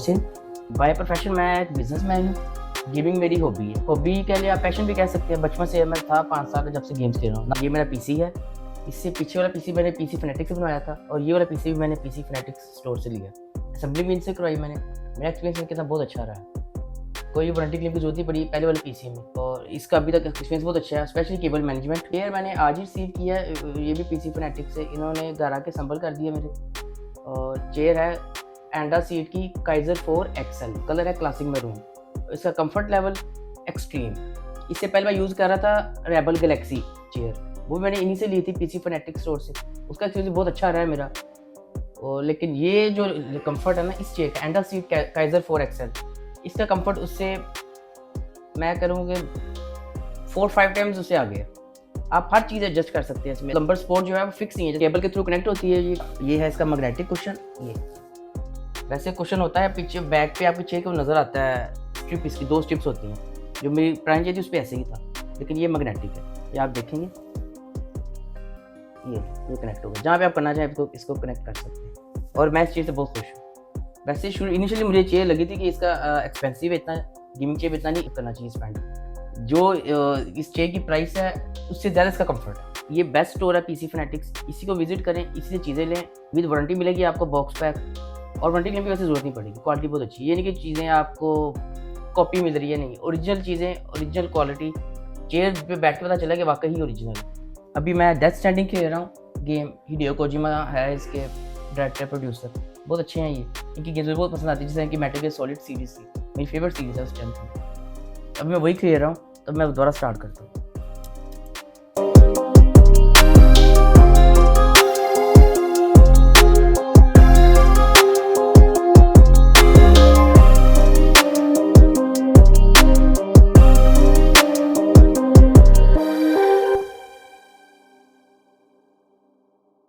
Mohsin. By profession मैं एक businessman हूँ। गेमिंग मेरी हॉबी है, हॉबी के लिए आप पैशन भी कह सकते हैं। बचपन से मैं था 5 साल का जब से गेम्स खेल रहा हूँ। ये मेरा पीसी है, इससे पीछे वाला पीसी मैंने पीसी फैनेटिक्स से बनवाया था और ये वाला पीसी भी मैंने पीसी फैनेटिक्स स्टोर से लिया। असेंबली भी इनसे करवाई मैंने। मेरा एक्सपीरियंस इनके साथ बहुत अच्छा रहा। कोई वारंटी क्लेम की जरूरत नहीं पड़ी पहले वाले पीसी में, और इसका अभी तक एक्सपीरियंस बहुत अच्छा है, स्पेशली केबल मैनेजमेंट। ये मैंने आज ही रिसीव किया है, ये भी पीसी फैनेटिक्स से। इन्होंने घर आके संभल कर दिया मेरे। और चेयर है एंडासीट की काइजर 4 XL, कलर है क्लासिक मैरून। इसका कंफर्ट लेवल एक्सट्रीम। इससे पहले मैं यूज़ कर रहा था रेबल गैलेक्सी चेयर, वो मैंने इन्हीं से ली थी पीसी फैनेटिक्स स्टोर से। उसका एक्सपीरियंस बहुत अच्छा रहा है मेरा। और लेकिन ये जो कंफर्ट है ना इस चेयर का, एंडासीट काइजर 4 XL, इसका कंफर्ट उससे मैं करूँगा 4-5 टाइम्स उससे आगे है। आप हर चीज़ एडजस्ट कर सकते हैं इसमें। लंबर सपोर्ट जो है वो फिक्स नहीं है, केबल के थ्रू कनेक्ट होती है। ये है इसका मैग्नेटिक कुशन। ये वैसे कुशन होता है पीछे बैक पे आपके चेयर को नज़र आता है स्ट्रिप, इसकी 2 स्ट्रिप्स होती हैं। जो मेरी पुरानी चेयर थी उस पर ऐसे ही था, लेकिन ये मैग्नेटिक है। ये आप देखेंगे ये कनेक्ट होगा, जहाँ पे आप करना चाहें इसको कनेक्ट कर सकते हैं। और मैं इस चीज़ से बहुत खुश हूँ। वैसे इनिशियली मुझे चेयर लगी थी कि इसका एक्सपेंसिव इतना गेमिंग चेयर इतना नहीं करना चाहिए स्पेंड। जो इस चेयर की प्राइस है उससे ज़्यादा इसका कंफर्ट है। ये बेस्ट स्टोर है पीसी फैनेटिक्स, इसी को विजिट करें, इसी से चीज़ें लें। विद वारंटी मिलेगी आपको बॉक्स पैक, और वारंटी लेने की वैसे ज़रूरत नहीं पड़ेगी। क्वालिटी बहुत अच्छी है, ये नहीं कि चीज़ें आपको कॉपी मिल रही है, नहीं, ओरिजिनल चीज़ें, ओरिजिनल क्वालिटी। चेयर पे बैठ के पता चला कि वाकई ही ओरिजिनल है। अभी मैं डेथ स्टैंडिंग खेल रहा हूँ गेम, हिडेयो कोजिमा है इसके डायरेक्टर प्रोड्यूसर। बहुत अच्छे हैं ये, इनकी गेम्स बहुत पसंद आती है, जैसे इनकी मेटल गियर सॉलिड सीरीज थी, मेरी फेवरेट सीरीज है उस टाइम से। अभी मैं वही खेल रहा हूँ, तब मैं दोबारा स्टार्ट करता हूँ।